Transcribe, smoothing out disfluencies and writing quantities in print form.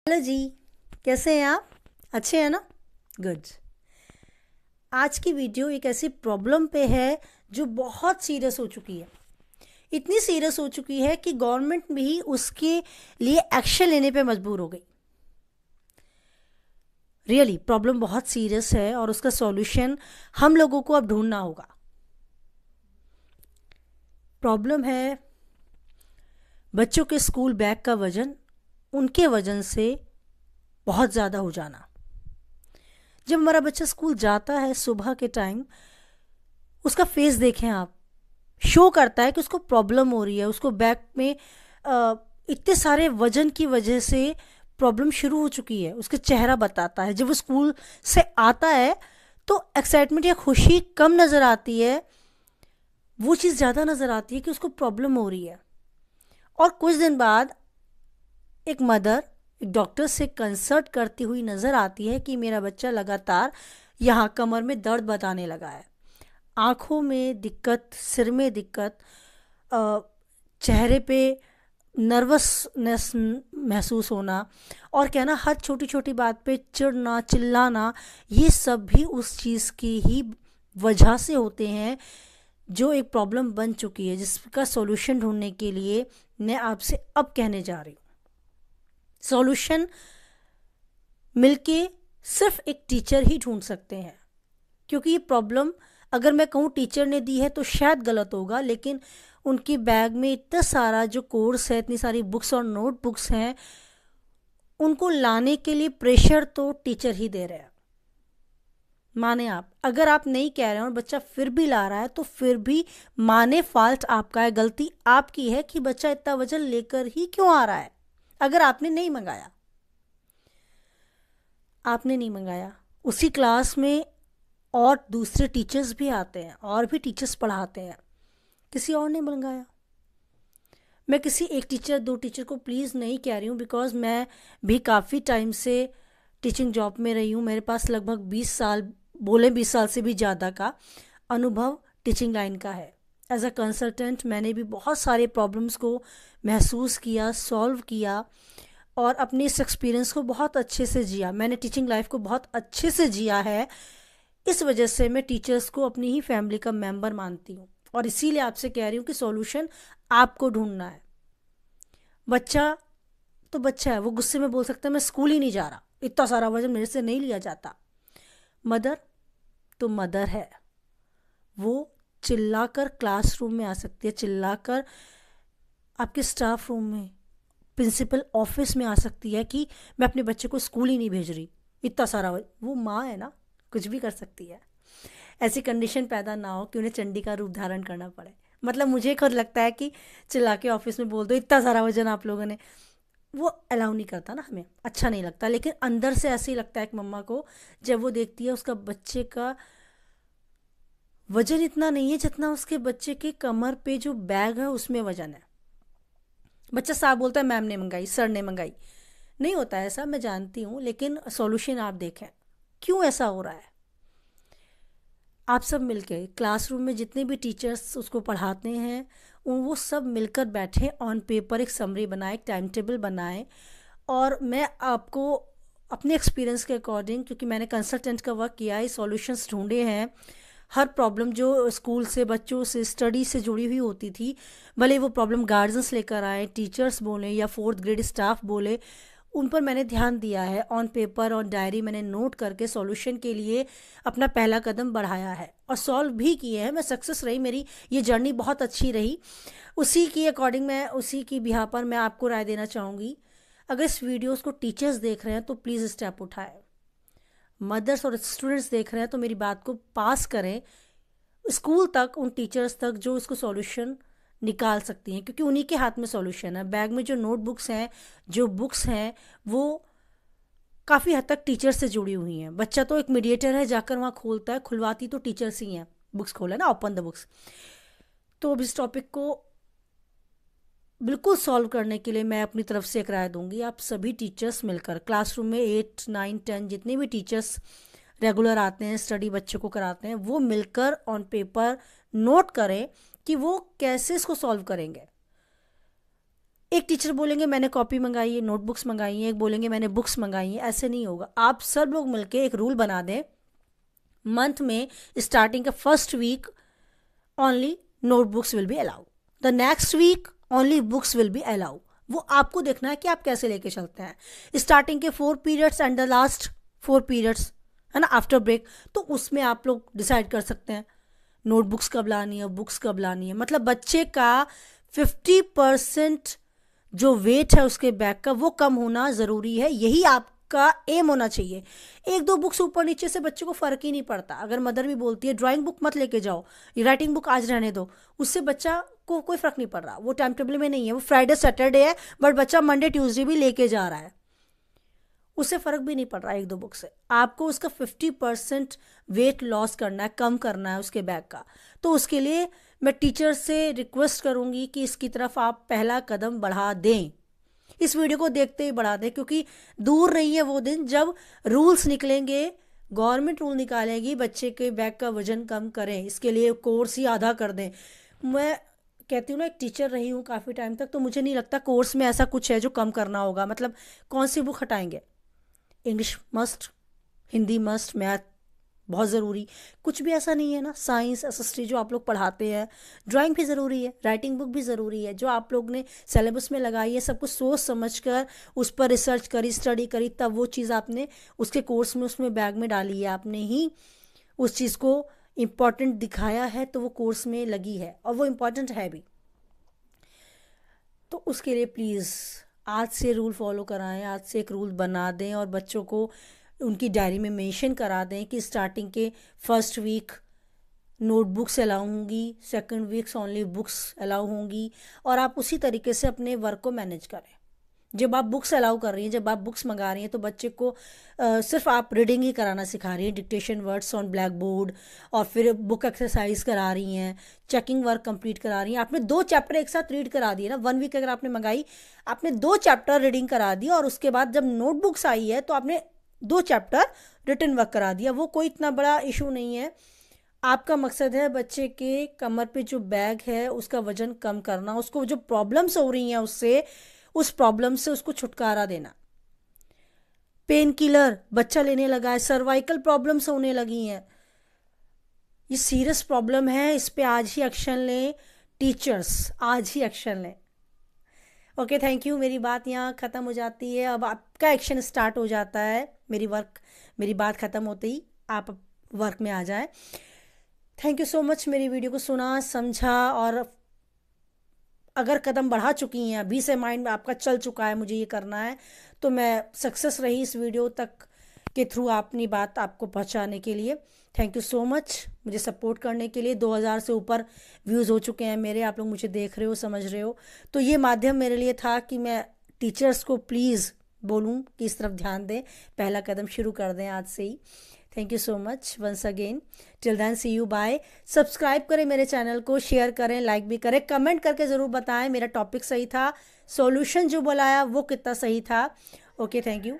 Hello जी। कैसे हैं आप? अच्छे हैं ना? गुड। आज की वीडियो एक ऐसी प्रॉब्लम पे है जो बहुत सीरियस हो चुकी है। इतनी सीरियस हो चुकी है कि गवर्नमेंट भी उसके लिए एक्शन लेने पे मजबूर हो गई। रियली प्रॉब्लम बहुत सीरियस है और उसका सॉल्यूशन हम लोगों को अब ढूंढना होगा। प्रॉब्लम है बच्चों के स्कूल बैग का वजन उनके वजन से बहुत ज़्यादा हो जाना। जब हमारा बच्चा स्कूल जाता है सुबह के टाइम, उसका फेस देखें आप, शो करता है कि उसको प्रॉब्लम हो रही है। उसको बैक में इतने सारे वजन की वजह से प्रॉब्लम शुरू हो चुकी है। उसका चेहरा बताता है। जब वो स्कूल से आता है तो एक्साइटमेंट या खुशी कम नज़र आती है, वो चीज़ ज़्यादा नज़र आती है कि उसको प्रॉब्लम हो रही है। और कुछ दिन बाद एक मदर एक डॉक्टर से कंसल्ट करती हुई नज़र आती है कि मेरा बच्चा लगातार यहाँ कमर में दर्द बताने लगा है, आँखों में दिक्कत, सिर में दिक्कत, चेहरे पे नर्वसनेस महसूस होना, और कहना हर छोटी छोटी बात पे चिढ़ना, चिल्लाना, ये सब भी उस चीज़ की ही वजह से होते हैं जो एक प्रॉब्लम बन चुकी है, जिसका सॉल्यूशन ढूंढने के लिए मैं आपसे अब कहने जा रही हूँ। सॉल्यूशन मिलके सिर्फ एक टीचर ही ढूंढ सकते हैं, क्योंकि ये प्रॉब्लम अगर मैं कहूँ टीचर ने दी है तो शायद गलत होगा, लेकिन उनके बैग में इतना सारा जो कोर्स है, इतनी सारी बुक्स और नोट बुक्स हैं, उनको लाने के लिए प्रेशर तो टीचर ही दे रहे हैं। माने आप, अगर आप नहीं कह रहे हैं और बच्चा फिर भी ला रहा है तो फिर भी माने फॉल्ट आपका है, गलती आपकी है कि बच्चा इतना वजन लेकर ही क्यों आ रहा है। अगर आपने नहीं मंगाया, उसी क्लास में और दूसरे टीचर्स भी आते हैं और भी टीचर्स पढ़ाते हैं, किसी और ने मंगाया। मैं किसी एक टीचर दो टीचर को प्लीज़ नहीं कह रही हूँ, बिकॉज मैं भी काफ़ी टाइम से टीचिंग जॉब में रही हूँ। मेरे पास लगभग 20 साल, बोले 20 साल से भी ज़्यादा का अनुभव टीचिंग लाइन का है। एज अ कंसल्टेंट मैंने भी बहुत सारे प्रॉब्लम्स को महसूस किया, सॉल्व किया और अपने इस एक्सपीरियंस को बहुत अच्छे से जिया। मैंने टीचिंग लाइफ को बहुत अच्छे से जिया है। इस वजह से मैं टीचर्स को अपनी ही फैमिली का मेंबर मानती हूँ और इसीलिए आपसे कह रही हूँ कि सॉल्यूशन आपको ढूंढना है। बच्चा तो बच्चा है, वो गुस्से में बोल सकता है मैं स्कूल ही नहीं जा रहा, इतना सारा वजन मेरे से नहीं लिया जाता। मदर तो मदर है, वो चिल्लाकर क्लासरूम में आ सकती है, चिल्लाकर आपके स्टाफ रूम में, प्रिंसिपल ऑफिस में आ सकती है कि मैं अपने बच्चे को स्कूल ही नहीं भेज रही, इतना सारा वो माँ है ना, कुछ भी कर सकती है। ऐसी कंडीशन पैदा ना हो कि उन्हें चंडी का रूप धारण करना पड़े। मतलब मुझे खुद लगता है कि चिल्ला के ऑफिस में बोल दो इतना सारा वजन आप लोगों ने, वो अलाउ नहीं करता ना, हमें अच्छा नहीं लगता। लेकिन अंदर से ऐसे ही लगता है कि मम्मा को, जब वो देखती है उसका बच्चे का वजन इतना नहीं है जितना उसके बच्चे के कमर पे जो बैग है उसमें वजन है। बच्चा साफ बोलता है मैम ने मंगाई, सर ने मंगाई। नहीं होता है ऐसा, मैं जानती हूँ, लेकिन सॉल्यूशन आप देखें क्यों ऐसा हो रहा है। आप सब मिलके क्लासरूम में जितने भी टीचर्स उसको पढ़ाते हैं वो सब मिलकर बैठें, ऑन पेपर एक समरी बनाएं, एक टाइम टेबल बनाएं। और मैं आपको अपने एक्सपीरियंस के अकॉर्डिंग, क्योंकि मैंने कंसल्टेंट का वर्क किया है, सॉल्यूशंस ढूंढे हैं। हर प्रॉब्लम जो स्कूल से, बच्चों से, स्टडी से जुड़ी हुई होती थी, भले वो प्रॉब्लम गार्जियंस लेकर आए, टीचर्स बोले या फोर्थ ग्रेड स्टाफ बोले, उन पर मैंने ध्यान दिया है। ऑन पेपर और डायरी मैंने नोट करके सॉल्यूशन के लिए अपना पहला कदम बढ़ाया है और सॉल्व भी किए हैं। मैं सक्सेस रही, मेरी ये जर्नी बहुत अच्छी रही। उसी की अकॉर्डिंग, मैं उसी की बिहा पर मैं आपको राय देना चाहूँगी। अगर इस वीडियोस को टीचर्स देख रहे हैं तो प्लीज़ स्टेप उठाएं। मदर्स और स्टूडेंट्स देख रहे हैं तो मेरी बात को पास करें स्कूल तक, उन टीचर्स तक जो इसको सॉल्यूशन निकाल सकती हैं, क्योंकि उन्हीं के हाथ में सॉल्यूशन है। बैग में जो नोटबुक्स हैं, जो बुक्स हैं, वो काफ़ी हद तक टीचर से जुड़ी हुई हैं। बच्चा तो एक मीडिएटर है, जाकर वहाँ खोलता है, खुलवाती तो टीचर्स ही हैं। बुक्स खोला ना, ओपन द बुक्स। तो अब इस टॉपिक को बिल्कुल सॉल्व करने के लिए मैं अपनी तरफ से एक राय दूंगी। आप सभी टीचर्स मिलकर क्लासरूम में 8, 9, 10 जितने भी टीचर्स रेगुलर आते हैं, स्टडी बच्चों को कराते हैं, वो मिलकर ऑन पेपर नोट करें कि वो कैसे इसको सॉल्व करेंगे। एक टीचर बोलेंगे मैंने कॉपी मंगाई है, नोटबुक्स मंगाई हैं, एक बोलेंगे मैंने बुक्स मंगाई हैं, ऐसे नहीं होगा। आप सब लोग मिलके एक रूल बना दें, मंथ में स्टार्टिंग का first week only notebooks will be allow, the next week only books will be allow. वो आपको देखना है कि आप कैसे लेके चलते हैं। स्टार्टिंग के 4 periods and the last 4 periods, है ना, आफ्टर ब्रेक, तो उसमें आप लोग डिसाइड कर सकते हैं नोटबुक्स कब लानी है, बुक्स कब लानी है। मतलब बच्चे का 50% जो वेट है उसके बैग का वो कम होना ज़रूरी है, यही आपका एम होना चाहिए। 1-2 बुक्स ऊपर नीचे से बच्चे को फ़र्क ही नहीं पड़ता। अगर मदर भी बोलती है ड्राइंग बुक मत लेके जाओ, राइटिंग बुक आज रहने दो, उससे बच्चा को कोई फ़र्क नहीं पड़ रहा। वो टाइम टेबल में नहीं है, वो फ्राइडे सैटरडे है, बट बच्चा मंडे ट्यूसडे भी लेके जा रहा है, उससे फ़र्क भी नहीं पड़ रहा 1-2 बुक से। आपको उसका 50% वेट लॉस करना है, कम करना है उसके बैग का। तो उसके लिए मैं टीचर से रिक्वेस्ट करूँगी कि इसकी तरफ आप पहला कदम बढ़ा दें, इस वीडियो को देखते ही बढ़ा दें, क्योंकि दूर नहीं है वो दिन जब रूल्स निकलेंगे, गवर्नमेंट रूल निकालेगी बच्चे के बैग का वजन कम करें, इसके लिए कोर्स ही आधा कर दें। मैं कहती हूँ ना, एक टीचर रही हूँ काफ़ी टाइम तक, तो मुझे नहीं लगता कोर्स में ऐसा कुछ है जो कम करना होगा। मतलब कौन सी बुक हटाएंगे? English must, Hindi must, math बहुत ज़रूरी, कुछ भी ऐसा नहीं है ना। साइंस, एसएसटी जो आप लोग पढ़ाते हैं, ड्राइंग भी ज़रूरी है, राइटिंग बुक भी ज़रूरी है, जो आप लोग ने सिलेबस में लगाई है, सब कुछ सोच समझ कर उस पर रिसर्च करी, स्टडी करी, तब वो चीज़ आपने उसके कोर्स में, उसमें बैग में डाली है, आपने ही उस चीज़ को इम्पॉर्टेंट दिखाया है, तो वो कोर्स में लगी है और वो इम्पॉर्टेंट है भी। तो उसके लिए प्लीज़ आज से रूल फॉलो कराएं, आज से एक रूल बना दें और बच्चों को उनकी डायरी में मेंशन करा दें कि स्टार्टिंग के फर्स्ट वीक नोटबुक्स अलाउ होंगी, second weeks only books allow होंगी, और आप उसी तरीके से अपने वर्क को मैनेज करें। जब आप बुक्स अलाउ कर रही हैं, जब आप बुक्स मंगा रही हैं, तो बच्चे को सिर्फ आप रीडिंग ही कराना सिखा रही हैं, dictation words on black board, और फिर बुक एक्सरसाइज करा रही हैं, चेकिंग वर्क कंप्लीट करा रही हैं। आपने 2 चैप्टर एक साथ रीड करा दिए ना, 1 वीक अगर आपने मंगाई, आपने 2 चैप्टर रीडिंग करा दी, और उसके बाद जब नोटबुक्स आई है तो आपने 2 चैप्टर रिटन वर्क करा दिया। वो कोई इतना बड़ा इशू नहीं है। आपका मकसद है बच्चे के कमर पे जो बैग है उसका वजन कम करना, उसको जो प्रॉब्लम्स हो रही हैं उससे, उस प्रॉब्लम से उसको छुटकारा देना। पेन किलर बच्चा लेने लगा है, सर्वाइकल प्रॉब्लम्स होने लगी हैं, ये सीरियस प्रॉब्लम है, इस पे आज ही एक्शन लें टीचर्स, आज ही एक्शन लें। Okay, thank you. मेरी बात यहाँ ख़त्म हो जाती है, अब आपका एक्शन स्टार्ट हो जाता है। मेरी बात ख़त्म होते ही आप वर्क में आ जाए। थैंक यू सो मच, मेरी वीडियो को सुना, समझा, और अगर कदम बढ़ा चुकी हैं, अभी से माइंड में आपका चल चुका है मुझे ये करना है, तो मैं सक्सेस रही इस वीडियो तक के थ्रू अपनी बात आपको पहुंचाने के लिए। थैंक यू सो मच मुझे सपोर्ट करने के लिए। 2000 से ऊपर व्यूज़ हो चुके हैं मेरे, आप लोग मुझे देख रहे हो, समझ रहे हो, तो ये माध्यम मेरे लिए था कि मैं टीचर्स को प्लीज़ बोलूँ कि इस तरफ ध्यान दें, पहला कदम शुरू कर दें आज से ही। Thank you so much once again, till then see you, bye. Subscribe करें मेरे चैनल को, शेयर करें, लाइक भी करें, कमेंट करके ज़रूर बताएं मेरा टॉपिक सही था, सॉल्यूशन जो बोलाया वो कितना सही था। Okay, thank you.